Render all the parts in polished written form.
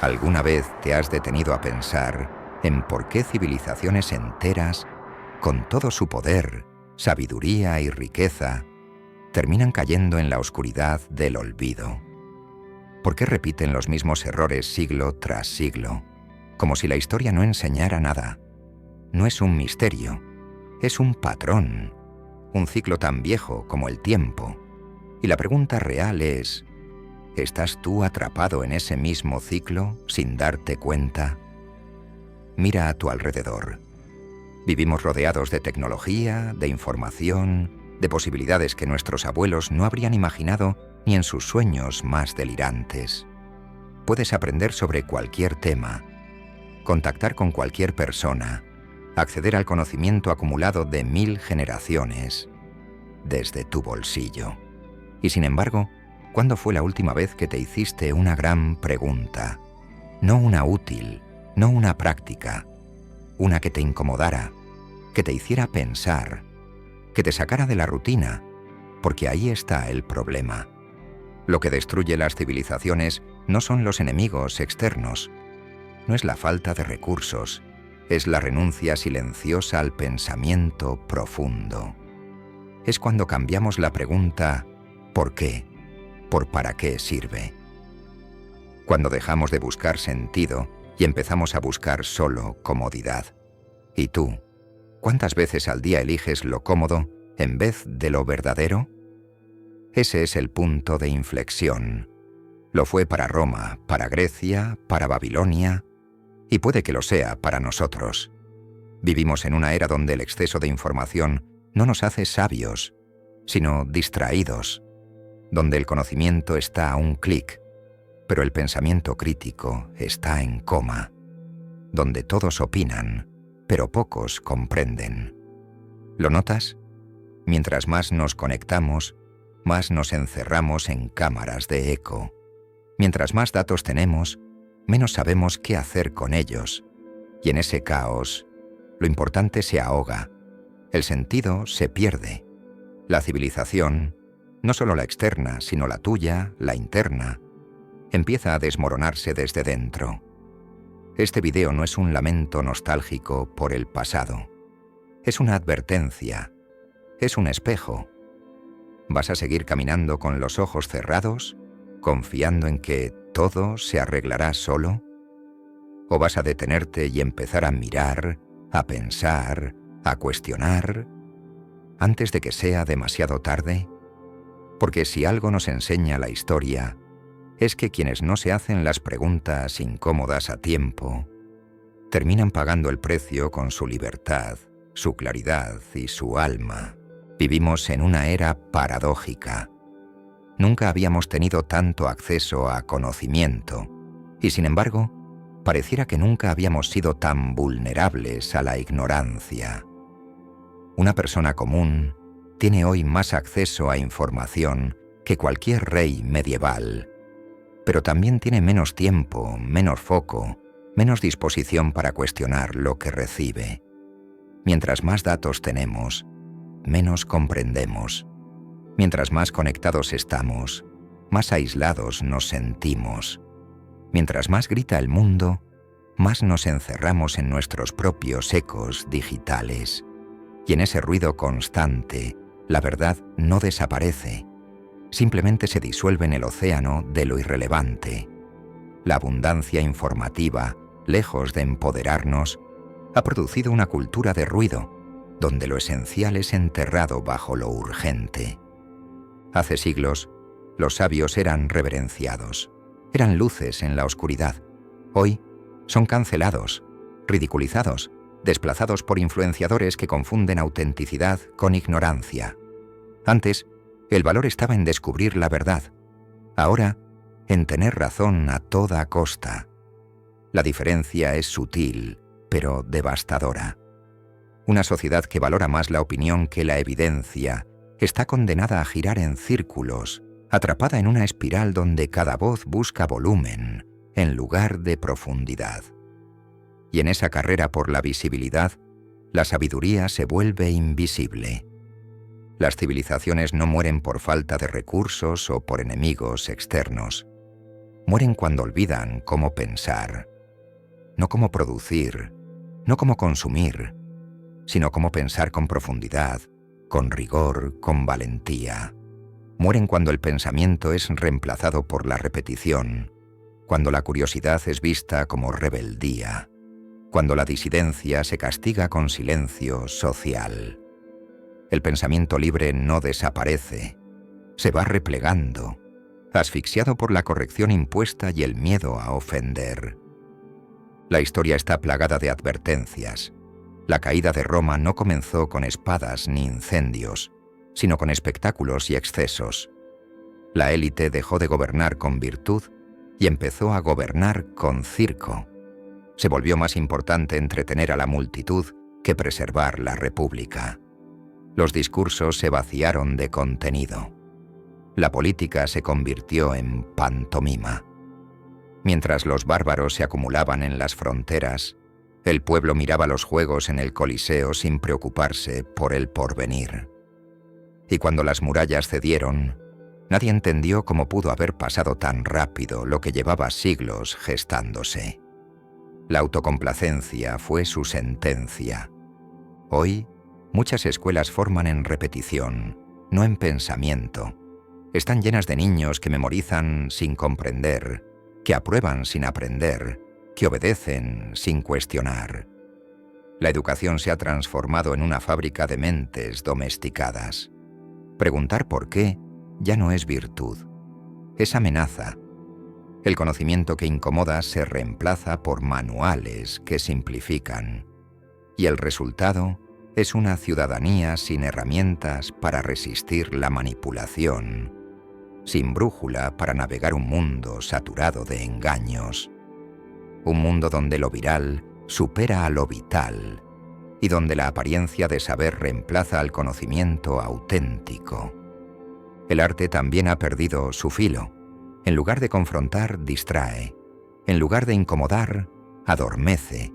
¿Alguna vez te has detenido a pensar en por qué civilizaciones enteras, con todo su poder, sabiduría y riqueza, terminan cayendo en la oscuridad del olvido? ¿Por qué repiten los mismos errores siglo tras siglo, como si la historia no enseñara nada? No es un misterio, es un patrón, un ciclo tan viejo como el tiempo. Y la pregunta real es: ¿estás tú atrapado en ese mismo ciclo sin darte cuenta? Mira a tu alrededor. Vivimos rodeados de tecnología, de información, de posibilidades que nuestros abuelos no habrían imaginado ni en sus sueños más delirantes. Puedes aprender sobre cualquier tema, contactar con cualquier persona, acceder al conocimiento acumulado de 1000 generaciones, desde tu bolsillo. Y sin embargo, ¿cuándo fue la última vez que te hiciste una gran pregunta? No una útil, no una práctica, una que te incomodara, que te hiciera pensar, que te sacara de la rutina, porque ahí está el problema. Lo que destruye las civilizaciones no son los enemigos externos, no es la falta de recursos, es la renuncia silenciosa al pensamiento profundo. Es cuando cambiamos la pregunta ¿por qué? Por ¿para qué sirve? Cuando dejamos de buscar sentido y empezamos a buscar solo comodidad. ¿Y tú? ¿Cuántas veces al día eliges lo cómodo en vez de lo verdadero? Ese es el punto de inflexión. Lo fue para Roma, para Grecia, para Babilonia, y puede que lo sea para nosotros. Vivimos en una era donde el exceso de información no nos hace sabios, sino distraídos, donde el conocimiento está a un clic, pero el pensamiento crítico está en coma, donde todos opinan, pero pocos comprenden. ¿Lo notas? Mientras más nos conectamos, más nos encerramos en cámaras de eco. Mientras más datos tenemos, menos sabemos qué hacer con ellos. Y en ese caos, lo importante se ahoga, el sentido se pierde. La civilización, no solo la externa, sino la tuya, la interna, empieza a desmoronarse desde dentro. Este video no es un lamento nostálgico por el pasado. Es una advertencia, es un espejo. ¿Vas a seguir caminando con los ojos cerrados, confiando en que todo se arreglará solo? ¿O vas a detenerte y empezar a mirar, a pensar, a cuestionar, antes de que sea demasiado tarde? Porque si algo nos enseña la historia, es que quienes no se hacen las preguntas incómodas a tiempo, terminan pagando el precio con su libertad, su claridad y su alma. Vivimos en una era paradójica. Nunca habíamos tenido tanto acceso a conocimiento, y sin embargo, pareciera que nunca habíamos sido tan vulnerables a la ignorancia. Una persona común tiene hoy más acceso a información que cualquier rey medieval, pero también tiene menos tiempo, menos foco, menos disposición para cuestionar lo que recibe. Mientras más datos tenemos, menos comprendemos. Mientras más conectados estamos, más aislados nos sentimos. Mientras más grita el mundo, más nos encerramos en nuestros propios ecos digitales. Y en ese ruido constante, la verdad no desaparece, simplemente se disuelve en el océano de lo irrelevante. La abundancia informativa, lejos de empoderarnos, ha producido una cultura de ruido, donde lo esencial es enterrado bajo lo urgente. Hace siglos, los sabios eran reverenciados, eran luces en la oscuridad. Hoy son cancelados, ridiculizados, desplazados por influenciadores que confunden autenticidad con ignorancia. Antes, el valor estaba en descubrir la verdad. Ahora, en tener razón a toda costa. La diferencia es sutil, pero devastadora. Una sociedad que valora más la opinión que la evidencia está condenada a girar en círculos, atrapada en una espiral donde cada voz busca volumen, en lugar de profundidad. Y en esa carrera por la visibilidad, la sabiduría se vuelve invisible. Las civilizaciones no mueren por falta de recursos o por enemigos externos. Mueren cuando olvidan cómo pensar, no cómo producir, no cómo consumir, sino cómo pensar con profundidad, con rigor, con valentía. Mueren cuando el pensamiento es reemplazado por la repetición, cuando la curiosidad es vista como rebeldía, cuando la disidencia se castiga con silencio social. El pensamiento libre no desaparece, se va replegando, asfixiado por la corrección impuesta y el miedo a ofender. La historia está plagada de advertencias. La caída de Roma no comenzó con espadas ni incendios, sino con espectáculos y excesos. La élite dejó de gobernar con virtud y empezó a gobernar con circo. Se volvió más importante entretener a la multitud que preservar la república. Los discursos se vaciaron de contenido. La política se convirtió en pantomima. Mientras los bárbaros se acumulaban en las fronteras, el pueblo miraba los juegos en el Coliseo sin preocuparse por el porvenir. Y cuando las murallas cedieron, nadie entendió cómo pudo haber pasado tan rápido lo que llevaba siglos gestándose. La autocomplacencia fue su sentencia. Hoy, muchas escuelas forman en repetición, no en pensamiento. Están llenas de niños que memorizan sin comprender, que aprueban sin aprender, que obedecen sin cuestionar. La educación se ha transformado en una fábrica de mentes domesticadas. Preguntar por qué ya no es virtud, es amenaza. El conocimiento que incomoda se reemplaza por manuales que simplifican. Y el resultado es una ciudadanía sin herramientas para resistir la manipulación, sin brújula para navegar un mundo saturado de engaños. Un mundo donde lo viral supera a lo vital y donde la apariencia de saber reemplaza al conocimiento auténtico. El arte también ha perdido su filo. En lugar de confrontar, distrae. En lugar de incomodar, adormece.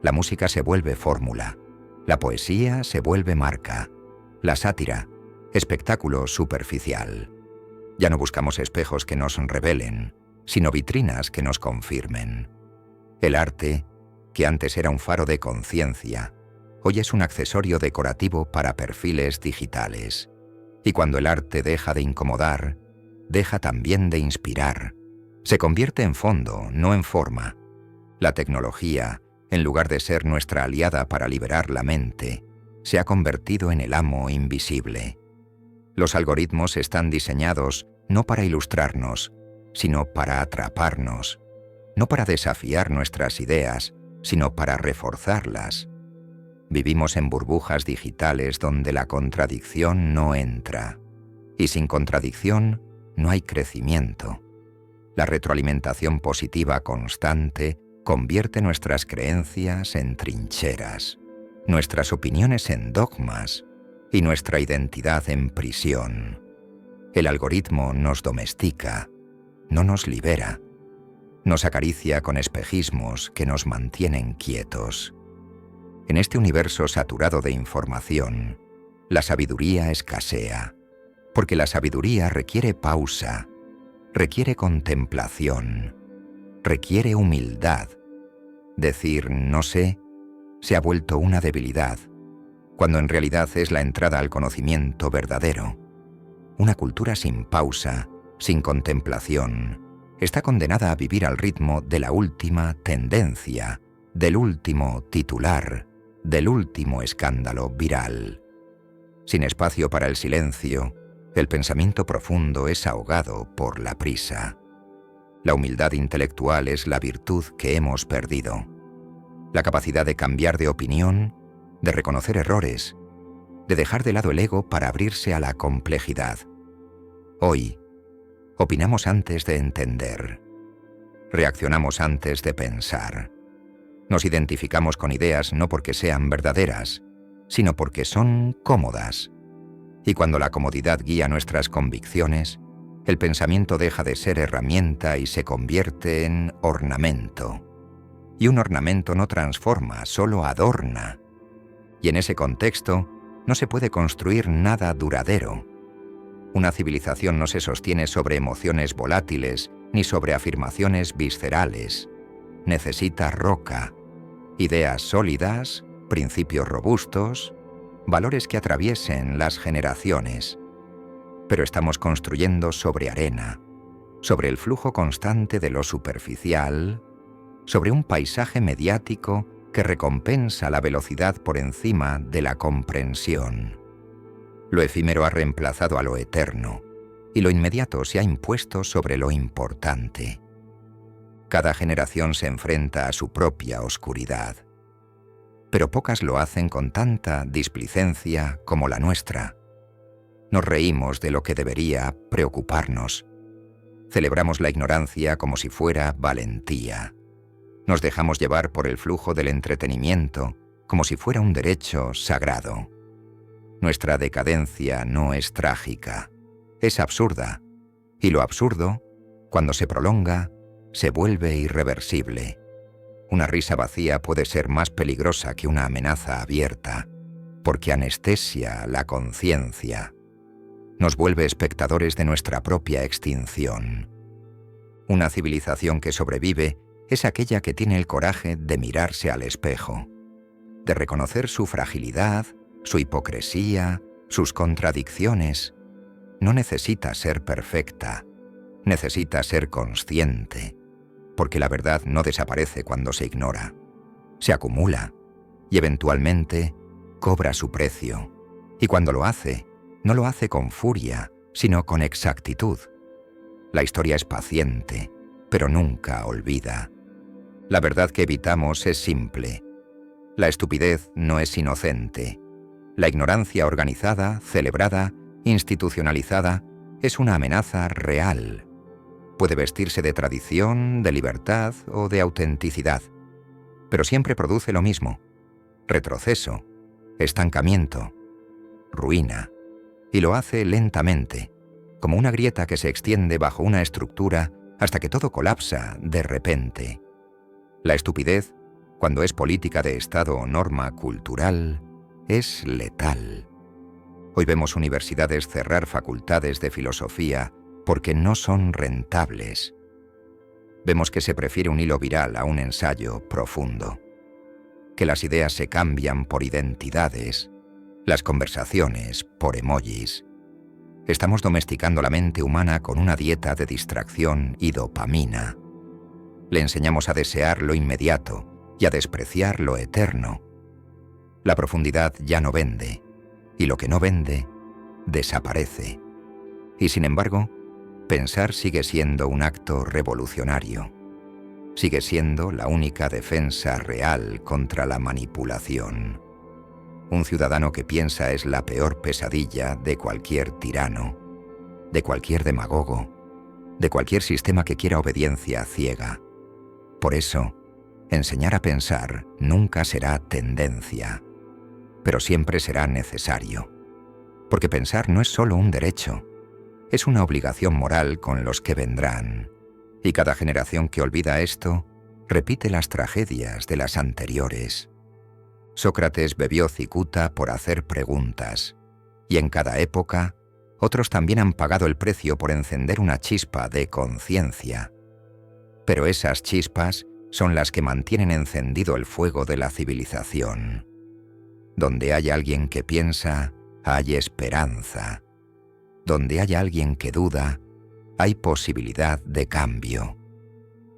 La música se vuelve fórmula. La poesía se vuelve marca. La sátira, espectáculo superficial. Ya no buscamos espejos que nos revelen, sino vitrinas que nos confirmen. El arte, que antes era un faro de conciencia, hoy es un accesorio decorativo para perfiles digitales. Y cuando el arte deja de incomodar, deja también de inspirar. Se convierte en fondo, no en forma. La tecnología, en lugar de ser nuestra aliada para liberar la mente, se ha convertido en el amo invisible. Los algoritmos están diseñados no para ilustrarnos, sino para atraparnos, no para desafiar nuestras ideas, sino para reforzarlas. Vivimos en burbujas digitales donde la contradicción no entra, y sin contradicción no hay crecimiento. La retroalimentación positiva constante convierte nuestras creencias en trincheras, nuestras opiniones en dogmas y nuestra identidad en prisión. El algoritmo nos domestica, no nos libera, nos acaricia con espejismos que nos mantienen quietos. En este universo saturado de información, la sabiduría escasea, porque la sabiduría requiere pausa, requiere contemplación, requiere humildad. Decir no sé se ha vuelto una debilidad, cuando en realidad es la entrada al conocimiento verdadero. Una cultura sin pausa, sin contemplación, está condenada a vivir al ritmo de la última tendencia, del último titular, del último escándalo viral. Sin espacio para el silencio, el pensamiento profundo es ahogado por la prisa. La humildad intelectual es la virtud que hemos perdido. La capacidad de cambiar de opinión, de reconocer errores, de dejar de lado el ego para abrirse a la complejidad. Hoy, opinamos antes de entender. Reaccionamos antes de pensar. Nos identificamos con ideas no porque sean verdaderas, sino porque son cómodas. Y cuando la comodidad guía nuestras convicciones, el pensamiento deja de ser herramienta y se convierte en ornamento. Y un ornamento no transforma, solo adorna. Y en ese contexto no se puede construir nada duradero. Una civilización no se sostiene sobre emociones volátiles ni sobre afirmaciones viscerales. Necesita roca, ideas sólidas, principios robustos, valores que atraviesen las generaciones. Pero estamos construyendo sobre arena, sobre el flujo constante de lo superficial, sobre un paisaje mediático que recompensa la velocidad por encima de la comprensión. Lo efímero ha reemplazado a lo eterno, y lo inmediato se ha impuesto sobre lo importante. Cada generación se enfrenta a su propia oscuridad, pero pocas lo hacen con tanta displicencia como la nuestra. Nos reímos de lo que debería preocuparnos. Celebramos la ignorancia como si fuera valentía. Nos dejamos llevar por el flujo del entretenimiento como si fuera un derecho sagrado. Nuestra decadencia no es trágica, es absurda, y lo absurdo, cuando se prolonga, se vuelve irreversible. Una risa vacía puede ser más peligrosa que una amenaza abierta, porque anestesia la conciencia. Nos vuelve espectadores de nuestra propia extinción. Una civilización que sobrevive es aquella que tiene el coraje de mirarse al espejo, de reconocer su fragilidad, su hipocresía, sus contradicciones. No necesita ser perfecta, necesita ser consciente, porque la verdad no desaparece cuando se ignora, se acumula y eventualmente cobra su precio, y cuando lo hace, no lo hace con furia, sino con exactitud. La historia es paciente, pero nunca olvida. La verdad que evitamos es simple. La estupidez no es inocente. La ignorancia organizada, celebrada, institucionalizada, es una amenaza real. Puede vestirse de tradición, de libertad o de autenticidad, pero siempre produce lo mismo: retroceso, estancamiento, ruina, y lo hace lentamente, como una grieta que se extiende bajo una estructura hasta que todo colapsa de repente. La estupidez, cuando es política de Estado o norma cultural, es letal. Hoy vemos universidades cerrar facultades de filosofía porque no son rentables. Vemos que se prefiere un hilo viral a un ensayo profundo, que las ideas se cambian por identidades, las conversaciones por emojis. Estamos domesticando la mente humana con una dieta de distracción y dopamina. Le enseñamos a desear lo inmediato y a despreciar lo eterno. La profundidad ya no vende, y lo que no vende, desaparece. Y sin embargo, pensar sigue siendo un acto revolucionario. Sigue siendo la única defensa real contra la manipulación. Un ciudadano que piensa es la peor pesadilla de cualquier tirano, de cualquier demagogo, de cualquier sistema que quiera obediencia ciega. Por eso, enseñar a pensar nunca será tendencia, pero siempre será necesario. Porque pensar no es solo un derecho, es una obligación moral con los que vendrán. Y cada generación que olvida esto, repite las tragedias de las anteriores. Sócrates bebió cicuta por hacer preguntas, y en cada época, otros también han pagado el precio por encender una chispa de conciencia. Pero esas chispas son las que mantienen encendido el fuego de la civilización. Donde hay alguien que piensa, hay esperanza. Donde hay alguien que duda, hay posibilidad de cambio.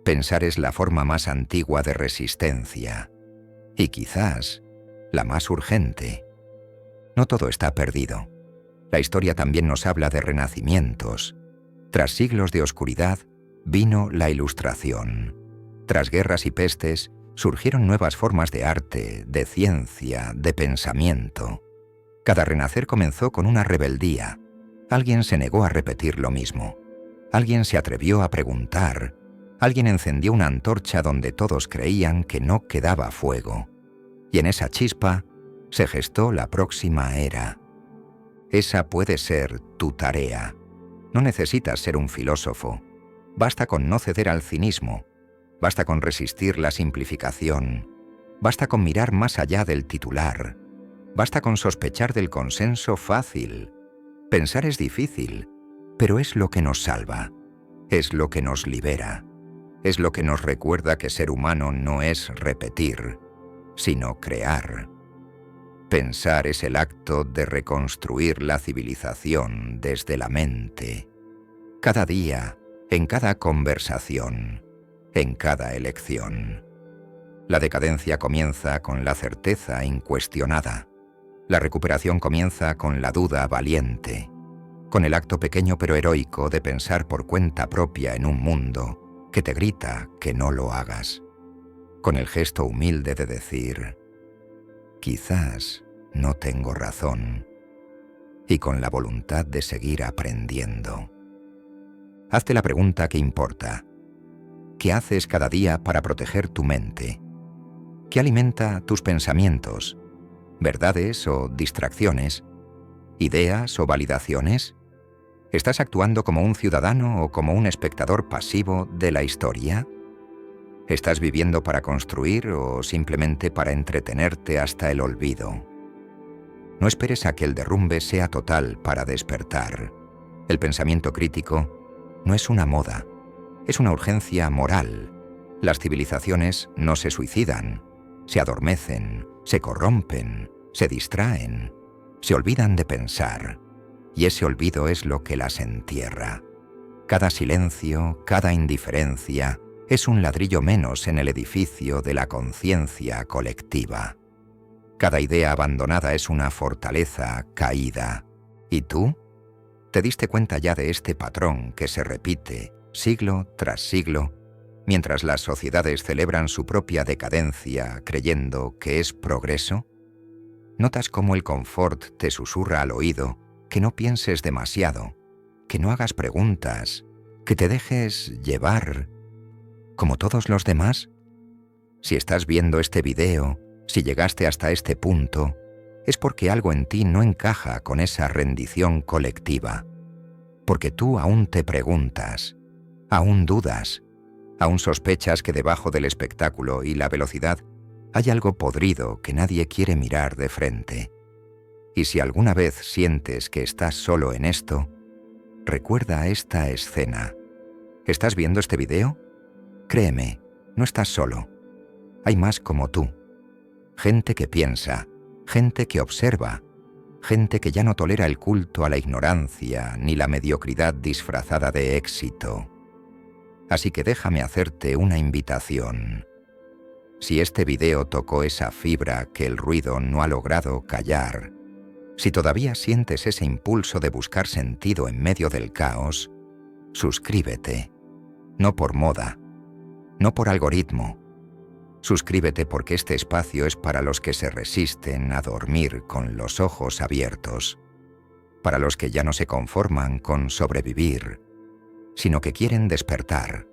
Pensar es la forma más antigua de resistencia, y quizás la más urgente. No todo está perdido. La historia también nos habla de renacimientos. Tras siglos de oscuridad, vino la Ilustración. Tras guerras y pestes, surgieron nuevas formas de arte, de ciencia, de pensamiento. Cada renacer comenzó con una rebeldía. Alguien se negó a repetir lo mismo. Alguien se atrevió a preguntar. Alguien encendió una antorcha donde todos creían que no quedaba fuego. Y en esa chispa se gestó la próxima era. Esa puede ser tu tarea. No necesitas ser un filósofo. Basta con no ceder al cinismo. Basta con resistir la simplificación. Basta con mirar más allá del titular. Basta con sospechar del consenso fácil. Pensar es difícil, pero es lo que nos salva. es lo que nos libera, es lo que nos recuerda que ser humano no es repetir, sino crear. Pensar es el acto de reconstruir la civilización desde la mente. Cada día, en cada conversación, en cada elección. La decadencia comienza con la certeza incuestionada. La recuperación comienza con la duda valiente, con el acto pequeño pero heroico de pensar por cuenta propia en un mundo que te grita que no lo hagas, con el gesto humilde de decir, quizás no tengo razón, y con la voluntad de seguir aprendiendo. Hazte la pregunta que importa. ¿Qué haces cada día para proteger tu mente? ¿Qué alimenta tus pensamientos? ¿Verdades o distracciones? ¿Ideas o validaciones? ¿Estás actuando como un ciudadano o como un espectador pasivo de la historia? ¿Estás viviendo para construir o simplemente para entretenerte hasta el olvido? No esperes a que el derrumbe sea total para despertar. El pensamiento crítico no es una moda, es una urgencia moral. Las civilizaciones no se suicidan, se adormecen, se corrompen, se distraen, se olvidan de pensar, y ese olvido es lo que las entierra. Cada silencio, cada indiferencia, es un ladrillo menos en el edificio de la conciencia colectiva. Cada idea abandonada es una fortaleza caída. ¿Y tú? ¿Te diste cuenta ya de este patrón que se repite siglo tras siglo, mientras las sociedades celebran su propia decadencia creyendo que es progreso? ¿Notas cómo el confort te susurra al oído que no pienses demasiado, que no hagas preguntas, que te dejes llevar como todos los demás? Si estás viendo este video, si llegaste hasta este punto, es porque algo en ti no encaja con esa rendición colectiva, porque tú aún te preguntas, aún dudas, aún sospechas que debajo del espectáculo y la velocidad hay algo podrido que nadie quiere mirar de frente. Y si alguna vez sientes que estás solo en esto, recuerda esta escena. ¿Estás viendo este video? Créeme, no estás solo. Hay más como tú. Gente que piensa, gente que observa, gente que ya no tolera el culto a la ignorancia ni la mediocridad disfrazada de éxito. Así que déjame hacerte una invitación. Si este video tocó esa fibra que el ruido no ha logrado callar, si todavía sientes ese impulso de buscar sentido en medio del caos, suscríbete. No por moda, no por algoritmo. Suscríbete porque este espacio es para los que se resisten a dormir con los ojos abiertos, para los que ya no se conforman con sobrevivir, sino que quieren despertar,